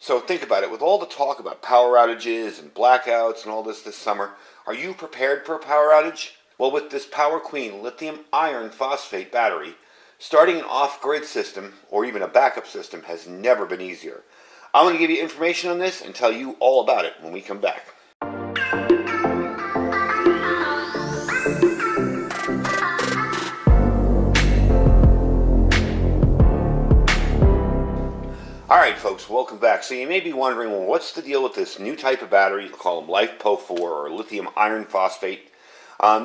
So think about it. With all the talk about power outages and blackouts and all this summer, are you prepared for a power outage? Well, with this Power Queen lithium iron phosphate battery, starting an off-grid system or even a backup system has never been easier. I'm going to give you information on this and tell you all about it when we come back. Alright folks, welcome back. So you may be wondering, well, what's the deal with this new type of battery? We'll call them LiFePO4 or lithium iron phosphate.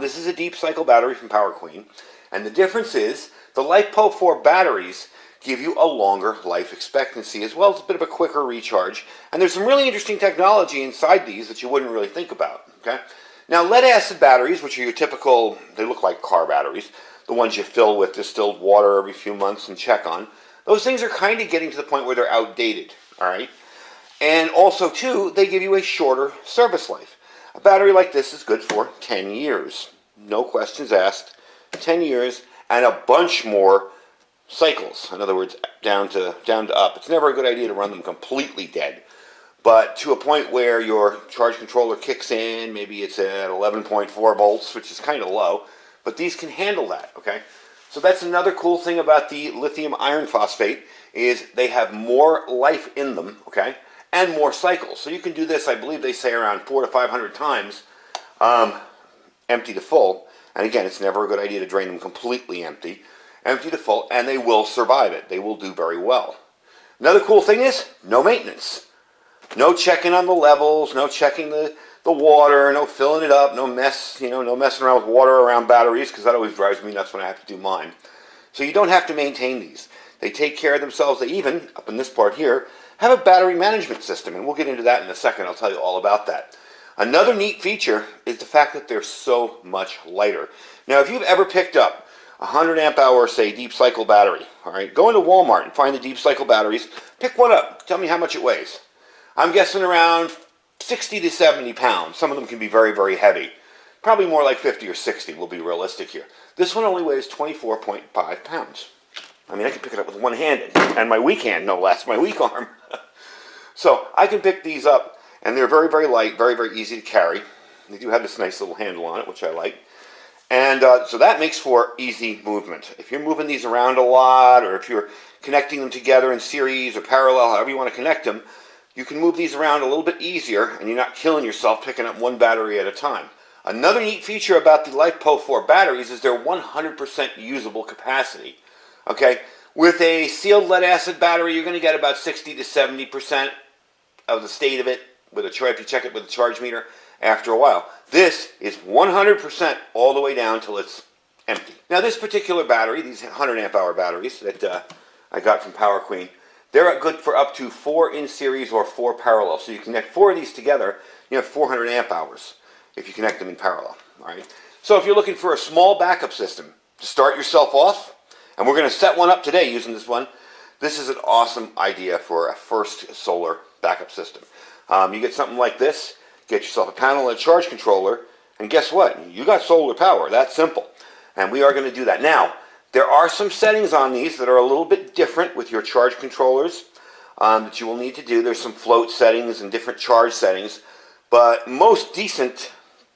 This is a deep cycle battery from Power Queen. And the difference is the LiFePO4 batteries give you a longer life expectancy as well as a bit of a quicker recharge. And there's some really interesting technology inside these that you wouldn't really think about. Okay? Now lead acid batteries, which are your typical, they look like car batteries, the ones you fill with distilled water every few months and check on. Those things are kind of getting to the point where they're outdated, all right? And also, too, they give you a shorter service life. A battery like this is good for 10 years. No questions asked. 10 years and a bunch more cycles. In other words, down to up. It's never a good idea to run them completely dead. But to a point where your charge controller kicks in, maybe it's at 11.4 volts, which is kind of low, but these can handle that, okay? So that's another cool thing about the lithium iron phosphate is they have more life in them, okay, and more cycles. So you can do this, I believe they say around 400 to 500 times empty to full. And again, it's never a good idea to drain them completely empty to full, and they will survive it. They will do very well. Another cool thing is no maintenance. No checking on the levels, no checking the water, no filling it up, no messing around with water around batteries, because that always drives me nuts when I have to do mine. So you don't have to maintain these. They take care of themselves. They even, up in this part here, have a battery management system, and we'll get into that in a second. I'll tell you all about that. Another neat feature is the fact that they're so much lighter. Now, if you've ever picked up a 100 amp hour, say, deep cycle battery, all right, go into Walmart and find the deep cycle batteries, pick one up, tell me how much it weighs. I'm guessing around 60 to 70 pounds. Some of them can be very, very heavy. Probably more like 50 or 60, we'll be realistic here. This one only weighs 24.5 pounds. I mean, I can pick it up with one hand, and my weak hand, no less, my weak arm. So I can pick these up, and they're very, very light, very, very easy to carry. They do have this nice little handle on it, which I like. And so that makes for easy movement. If you're moving these around a lot, or if you're connecting them together in series or parallel, however you want to connect them, you can move these around a little bit easier, and you're not killing yourself picking up one battery at a time. Another neat feature about the LiFePO4 batteries is their 100% usable capacity. Okay, with a sealed lead acid battery, you're going to get about 60 to 70% of the state of it if you check it with a charge meter after a while. This is 100% all the way down till it's empty. Now, this particular battery, these 100 amp hour batteries that I got from Power Queen, they're good for up to 4 in series or 4 parallel. So you connect 4 of these together, you have 400 amp hours if you connect them in parallel. All right. So if you're looking for a small backup system to start yourself off, and we're going to set one up today using this one, this is an awesome idea for a first solar backup system. You get something like this, get yourself a panel and a charge controller, and guess what? You got solar power. That's simple. And we are going to do that. Now, there are some settings on these that are a little bit different with your charge controllers that you will need to do. There's some float settings and different charge settings, but most decent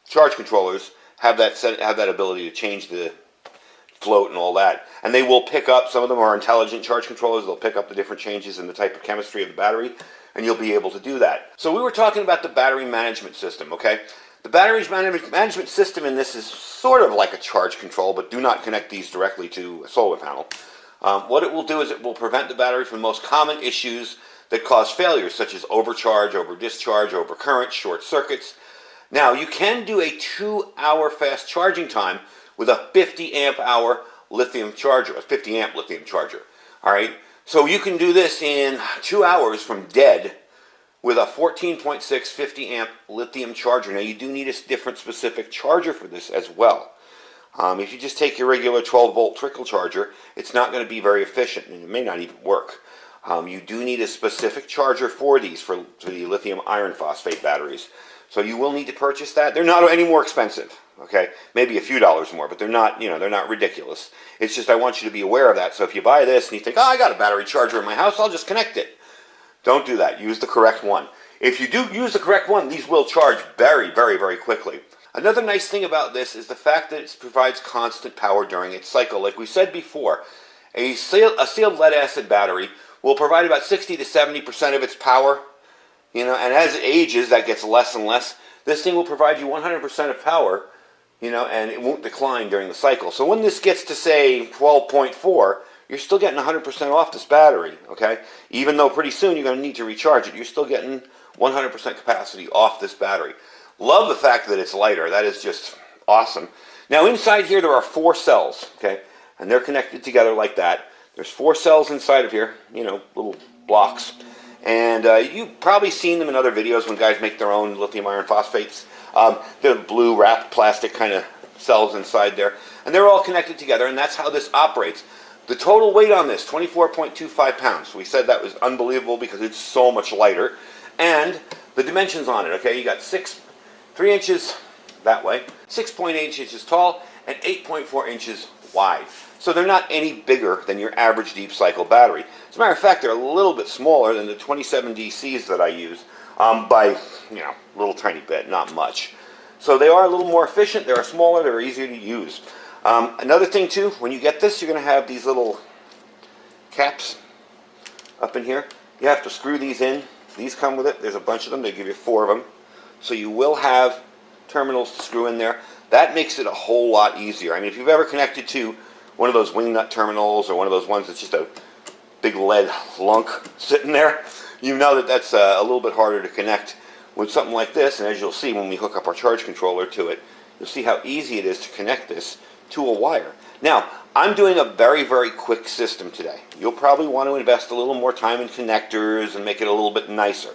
charge controllers have that ability to change the float and all that. And they will pick up, some of them are intelligent charge controllers, they'll pick up the different changes in the type of chemistry of the battery, and you'll be able to do that. So we were talking about the battery management system, okay? The battery management system in this is sort of like a charge control, but do not connect these directly to a solar panel. What it will do is it will prevent the battery from the most common issues that cause failures, such as overcharge, over-discharge, overcurrent, short circuits. Now, you can do a 2-hour fast charging time with a 50 amp hour lithium charger, a 50 amp lithium charger. All right, so you can do this in 2 hours from dead with a 14.6 50 amp lithium charger. Now, you do need a different specific charger for this as well. If you just take your regular 12 volt trickle charger, it's not going to be very efficient, and it may not even work. You do need a specific charger for these, for the lithium iron phosphate batteries. So you will need to purchase that. They're not any more expensive, okay? Maybe a few dollars more, but they're not, they're not ridiculous. It's just I want you to be aware of that. So if you buy this and you think, oh, I got a battery charger in my house, I'll just connect it. Don't do that. Use the correct one. If you do use the correct one, these will charge very, very, very quickly. Another nice thing about this is the fact that it provides constant power during its cycle. Like we said before, a sealed lead acid battery will provide about 60 to 70% of its power, and as it ages, that gets less and less. This thing will provide you 100% of power, and it won't decline during the cycle. So when this gets to, say, 12.4, you're still getting 100% off this battery, okay? Even though pretty soon you're going to need to recharge it, you're still getting 100% capacity off this battery. Love the fact that it's lighter. That is just awesome. Now inside here there are 4 cells, okay? And they're connected together like that. There's 4 cells inside of here, little blocks. And you've probably seen them in other videos when guys make their own lithium iron phosphates. They're blue wrapped plastic kind of cells inside there. And they're all connected together, and that's how this operates. The total weight on this, 24.25 pounds. We said that was unbelievable because it's so much lighter. And the dimensions on it, okay? You got 3 inches that way, 6.8 inches tall, and 8.4 inches wide. So they're not any bigger than your average deep cycle battery. As a matter of fact, they're a little bit smaller than the 27 DCs that I use by, a little tiny bit, not much. So they are a little more efficient, they're smaller, they're easier to use. Another thing too, when you get this, you're going to have these little caps up in here. You have to screw these in. These come with it. There's a bunch of them. They give you 4 of them. So you will have terminals to screw in there. That makes it a whole lot easier. I mean, if you've ever connected to one of those wing nut terminals or one of those ones that's just a big lead lunk sitting there, you know that that's a little bit harder to connect with something like this. And as you'll see when we hook up our charge controller to it, you'll see how easy it is to connect this to a wire. Now, I'm doing a very, very quick system today. You'll probably want to invest a little more time in connectors and make it a little bit nicer.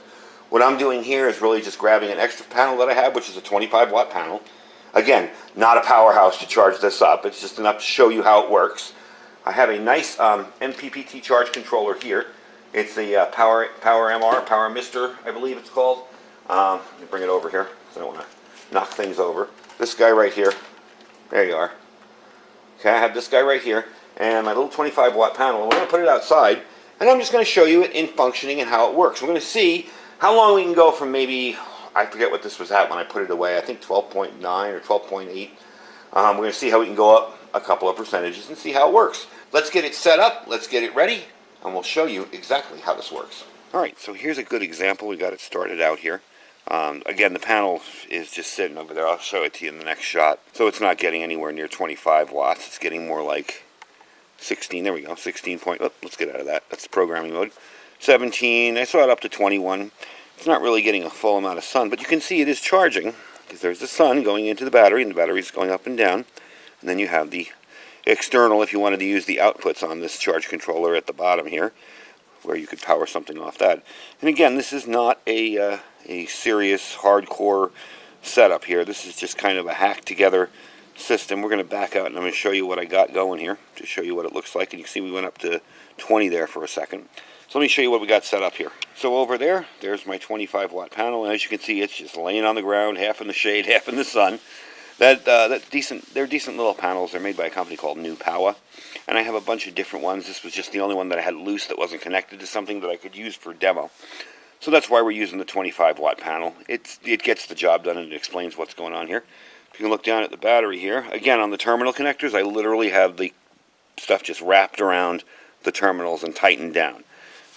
What I'm doing here is really just grabbing an extra panel that I have, which is a 25 watt panel. Again, not a powerhouse to charge this up. It's just enough to show you how it works. I have a nice Mppt charge controller here. It's the Power Mister, I believe it's called. Let me bring it over here because I don't want to knock things over. This guy right here. There you are. Okay, I have this guy right here and my little 25 watt panel. We're going to put it outside and I'm just going to show you it in functioning and how it works. We're going to see how long we can go from maybe, I forget what this was at when I put it away, I think 12.9 or 12.8. We're going to see how we can go up a couple of percentages and see how it works. Let's get it set up, let's get it ready, and we'll show you exactly how this works. Alright, so here's a good example. We got it started out here. Again, the panel is just sitting over there. I'll show it to you in the next shot. So it's not getting anywhere near 25 watts. It's getting more like 16. There we go. 16 point. Oh, let's get out of that. That's the programming mode. 17. I saw it up to 21. It's not really getting a full amount of sun, but you can see it is charging because there's the sun going into the battery, and the battery is going up and down. And then you have the external, if you wanted to use the outputs on this charge controller at the bottom here, where you could power something off that. And again, this is not a serious, hardcore setup here. This is just kind of a hacked together system. We're going to back out and I'm going to show you what I got going here to show you what it looks like. And you can see we went up to 20 there for a second. So let me show you what we got set up here. So over there, there's my 25 watt panel, and as you can see, it's just laying on the ground, half in the shade, half in the sun. That's decent. They're decent little panels. They're made by a company called Mppt, and I have a bunch of different ones. This was just the only one that I had loose that wasn't connected to something that I could use for demo. So that's why we're using the 25 watt panel. It gets the job done and it explains what's going on here. If you can look down at the battery here, again on the terminal connectors, I literally have the stuff just wrapped around the terminals and tightened down.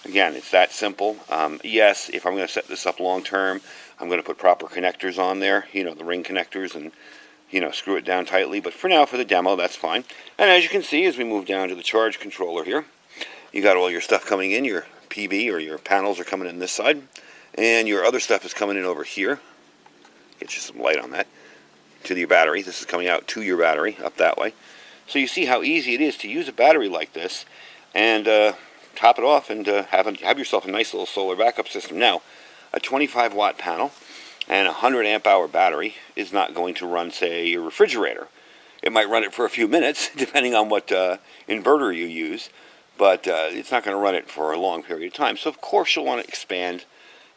Again, it's that simple. Yes, if I'm going to set this up long term, I'm going to put proper connectors on there, the ring connectors, and screw it down tightly. But for now, for the demo, that's fine. And as you can see, as we move down to the charge controller here, you got all your stuff coming in. Your PB or your panels are coming in this side, and your other stuff is coming in over here. Get you some light on that. To your battery. This is coming out to your battery up that way. So you see how easy it is to use a battery like this and top it off and have yourself a nice little solar backup system. Now, a 25 watt panel and a 100 amp hour battery is not going to run, say, your refrigerator. It might run it for a few minutes, depending on what inverter you use, but it's not going to run it for a long period of time. So, of course, you'll want to expand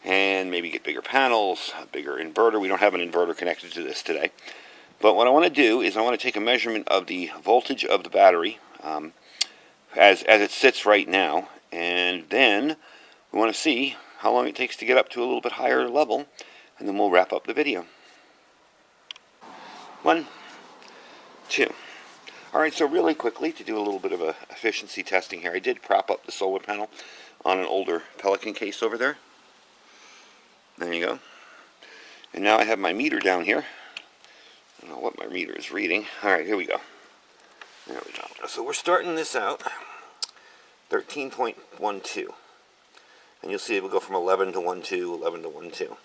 and maybe get bigger panels, a bigger inverter. We don't have an inverter connected to this today. But what I want to do is I want to take a measurement of the voltage of the battery as it sits right now, and then we want to see how long it takes to get up to a little bit higher level, and then we'll wrap up the video. 1, 2. Alright, so really quickly, to do a little bit of efficiency testing here, I did prop up the solar panel on an older Pelican case over there. There you go. And now I have my meter down here. I don't know what my meter is reading. Alright, here we go. There we go. So we're starting this out 13.12. And you'll see it will go from 11 to 1.2, 11 to 1.2.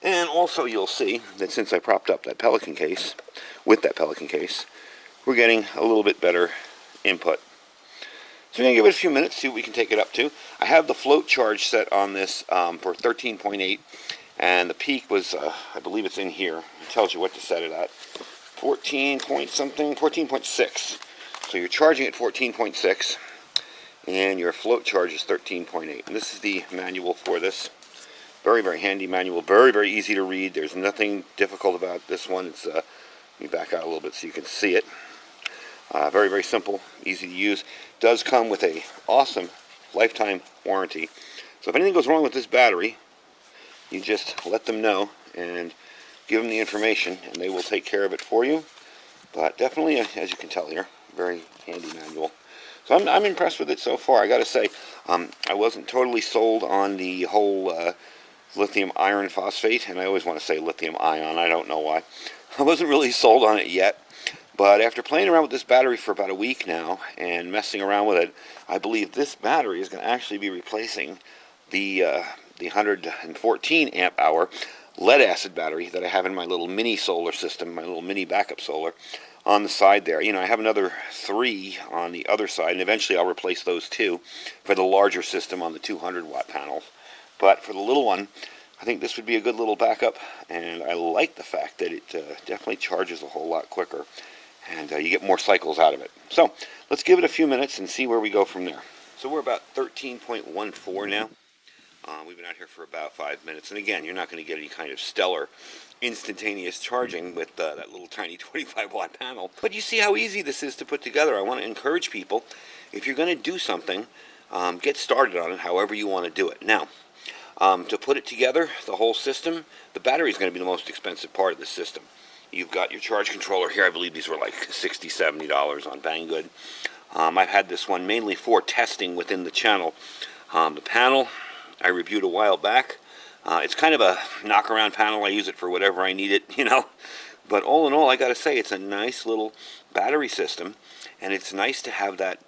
And also you'll see that since I propped up that Pelican case, with that Pelican case, we're getting a little bit better input. So we're going to give it a few minutes, see what we can take it up to. I have the float charge set on this for 13.8, and the peak was, I believe it's in here. It tells you what to set it at. 14 point something, 14.6. So you're charging at 14.6, and your float charge is 13.8. And this is the manual for this. Very, very handy manual. Very, very easy to read. There's nothing difficult about this one. It's, let me back out a little bit so you can see it. Very, very simple, easy to use. Does come with a awesome lifetime warranty. So if anything goes wrong with this battery, you just let them know and give them the information, and they will take care of it for you. But definitely, as you can tell here, very handy manual. So I'm impressed with it so far. I got to say, I wasn't totally sold on the whole lithium iron phosphate, and I always want to say lithium ion. I don't know why. I wasn't really sold on it yet. But after playing around with this battery for about a week now and messing around with it, I believe this battery is going to actually be replacing the 114 amp hour lead acid battery that I have in my little mini solar system, my little mini backup solar on the side there. You know, I have another 3 on the other side, and eventually I'll replace those 2 for the larger system on the 200 watt panels. But for the little one, I think this would be a good little backup, and I like the fact that it definitely charges a whole lot quicker. And you get more cycles out of it. So let's give it a few minutes and see where we go from there. So we're about 13.14 now. We've been out here for about 5 minutes. And again, you're not going to get any kind of stellar instantaneous charging with that little tiny 25 watt panel. But you see how easy this is to put together. I want to encourage people, if you're going to do something, get started on it however you want to do it. Now, to put it together, the whole system, the battery is going to be the most expensive part of the system. You've got your charge controller here. I believe these were like $60, $70 on Banggood. I've had this one mainly for testing within the channel. The panel I reviewed a while back. It's kind of a knock-around panel. I use it for whatever I need it, you know. But all in all, I got to say, it's a nice little battery system, and it's nice to have that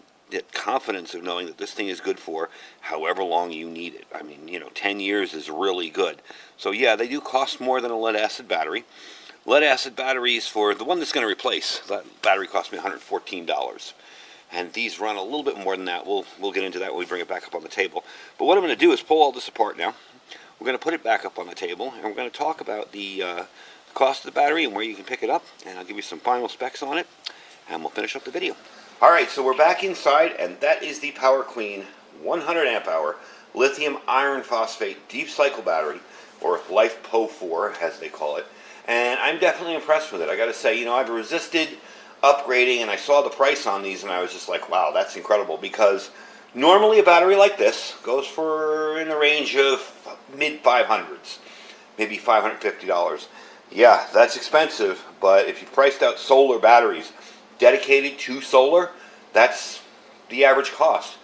confidence of knowing that this thing is good for however long you need it. I mean, you know, 10 years is really good. So yeah, they do cost more than a lead-acid battery. Lead-acid batteries, for the one that's going to replace, that battery cost me $114. And these run a little bit more than that. We'll get into that when we bring it back up on the table. But what I'm going to do is pull all this apart now. We're going to put it back up on the table, and we're going to talk about the cost of the battery and where you can pick it up. And I'll give you some final specs on it, and we'll finish up the video. Alright, so we're back inside, and that is the Power Queen 100 amp hour lithium iron phosphate deep cycle battery, or LiFePO4 as they call it. And I'm definitely impressed with it. I got to say, you know, I've resisted upgrading, and I saw the price on these, and I was just like, wow, that's incredible. Because normally a battery like this goes for in the range of mid-500s, maybe $550. Yeah, that's expensive, but if you priced out solar batteries dedicated to solar, that's the average cost.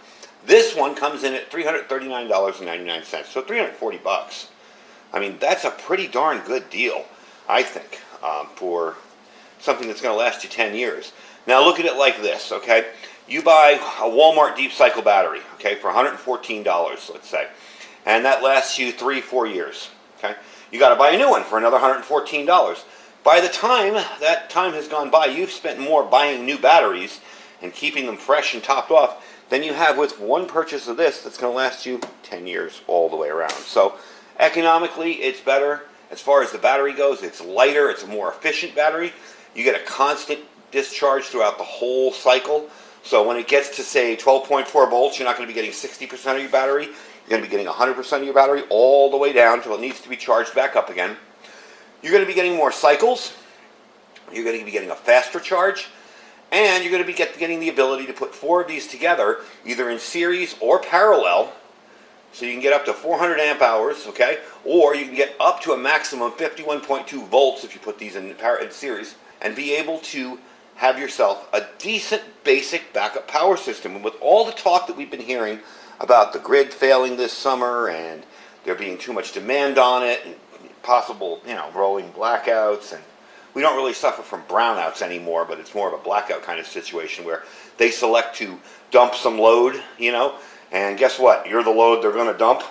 This one comes in at $339.99, so $340. I mean, that's a pretty darn good deal, I think, for something that's going to last you 10 years. Now look at it like this, okay? You buy a Walmart deep cycle battery, okay, for $114, let's say, and that lasts you 3-4 years, okay? You got to buy a new one for another $114. By the time that time has gone by, you've spent more buying new batteries and keeping them fresh and topped off than you have with one purchase of this that's going to last you 10 years all the way around. So economically, it's better. As far as the battery goes, it's lighter, it's a more efficient battery. You get a constant discharge throughout the whole cycle. So when it gets to, say, 12.4 volts, you're not going to be getting 60% of your battery. You're going to be getting 100% of your battery all the way down until it needs to be charged back up again. You're going to be getting more cycles. You're going to be getting a faster charge. And you're going to be getting the ability to put 4 of these together, either in series or parallel, So you can get up to 400 amp hours, okay? Or you can get up to a maximum of 51.2 volts if you put these in series, and be able to have yourself a decent basic backup power system. And with all the talk that we've been hearing about the grid failing this summer and there being too much demand on it and possible, rolling blackouts, and we don't really suffer from brownouts anymore, but it's more of a blackout kind of situation where they select to dump some load, and guess what? You're the load they're going to dump.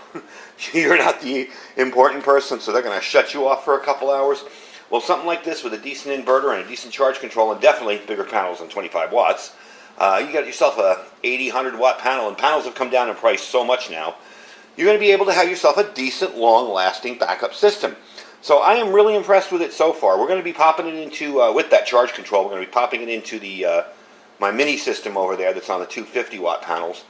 You're not the important person, so they're going to shut you off for a couple hours. Well, something like this with a decent inverter and a decent charge control, and definitely bigger panels than 25 watts, you got yourself a 80, 100 watt panel, and panels have come down in price so much now. You're going to be able to have yourself a decent, long-lasting backup system. So I am really impressed with it so far. We're going to be popping it into, with that charge control, we're going to be popping it into the my mini system over there that's on the 250 watt panels.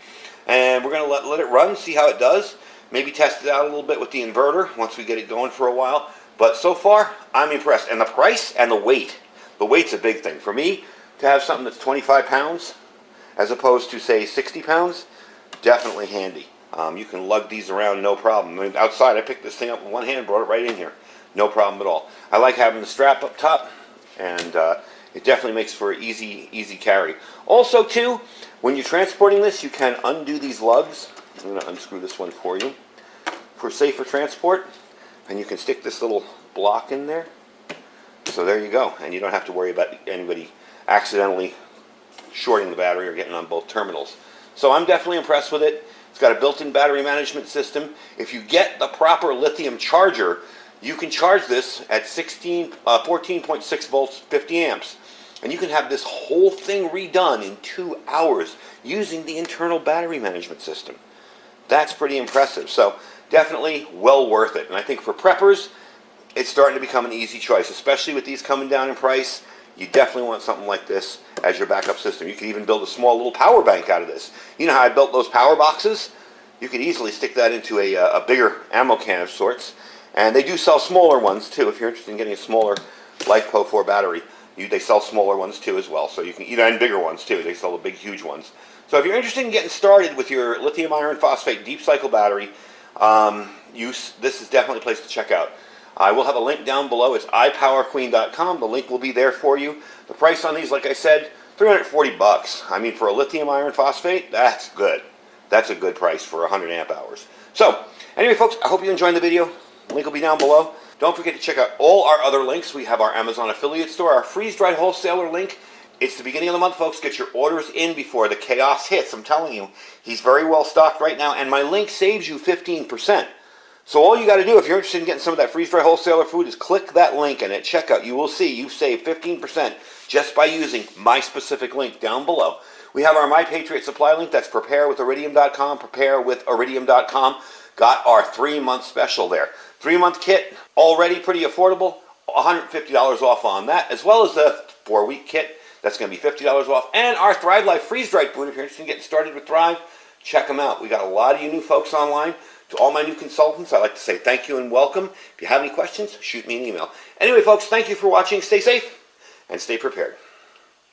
And we're going to let it run, see how it does. Maybe test it out a little bit with the inverter once we get it going for a while. But so far, I'm impressed. And the price and the weight. The weight's a big thing. For me, to have something that's 25 pounds as opposed to, say, 60 pounds, definitely handy. You can lug these around no problem. I mean, outside, I picked this thing up with one hand, brought it right in here. No problem at all. I like having the strap up top, and it definitely makes for an easy carry. Also, too, when you're transporting this, you can undo these lugs. I'm going to unscrew this one for you for safer transport. And you can stick this little block in there. So there you go. And you don't have to worry about anybody accidentally shorting the battery or getting on both terminals. So I'm definitely impressed with it. It's got a built-in battery management system. If you get the proper lithium charger, you can charge this at 14.6 volts, 50 amps. And you can have this whole thing redone in 2 hours using the internal battery management system. That's pretty impressive. So definitely well worth it. And I think for preppers, it's starting to become an easy choice, especially with these coming down in price. You definitely want something like this as your backup system. You could even build a small little power bank out of this. You know how I built those power boxes? You could easily stick that into a bigger ammo can of sorts. And they do sell smaller ones too. If you're interested in getting a smaller LiFePO4 battery, they sell smaller ones too as well. So you can, and bigger ones too. They sell the big, huge ones. So if you're interested in getting started with your lithium iron phosphate deep cycle battery, this is definitely a place to check out. I will have a link down below. It's iPowerQueen.com. The link will be there for you. The price on these, like I said, $340. I mean, for a lithium iron phosphate, that's good. That's a good price for 100 amp hours. So, anyway, folks, I hope you enjoyed the video. The link will be down below. Don't forget to check out all our other links. We have our Amazon affiliate store, our freeze-dried wholesaler link. It's the beginning of the month, folks. Get your orders in before the chaos hits. I'm telling you, he's very well stocked right now, and my link saves you 15%. So all you got to do, if you're interested in getting some of that freeze-dried wholesaler food, is click that link, and at checkout, you will see you've saved 15% just by using my specific link down below. We have our My Patriot Supply link. That's preparewithiridium.com, preparewithiridium.com. Got our 3-month special there. 3-month kit, already pretty affordable, $150 off on that, as well as the 4-week kit. That's going to be $50 off. And our Thrive Life freeze-dried food, if you're interested in getting started with Thrive, check them out. We got a lot of you new folks online. To all my new consultants, I'd like to say thank you and welcome. If you have any questions, shoot me an email. Anyway, folks, thank you for watching. Stay safe and stay prepared.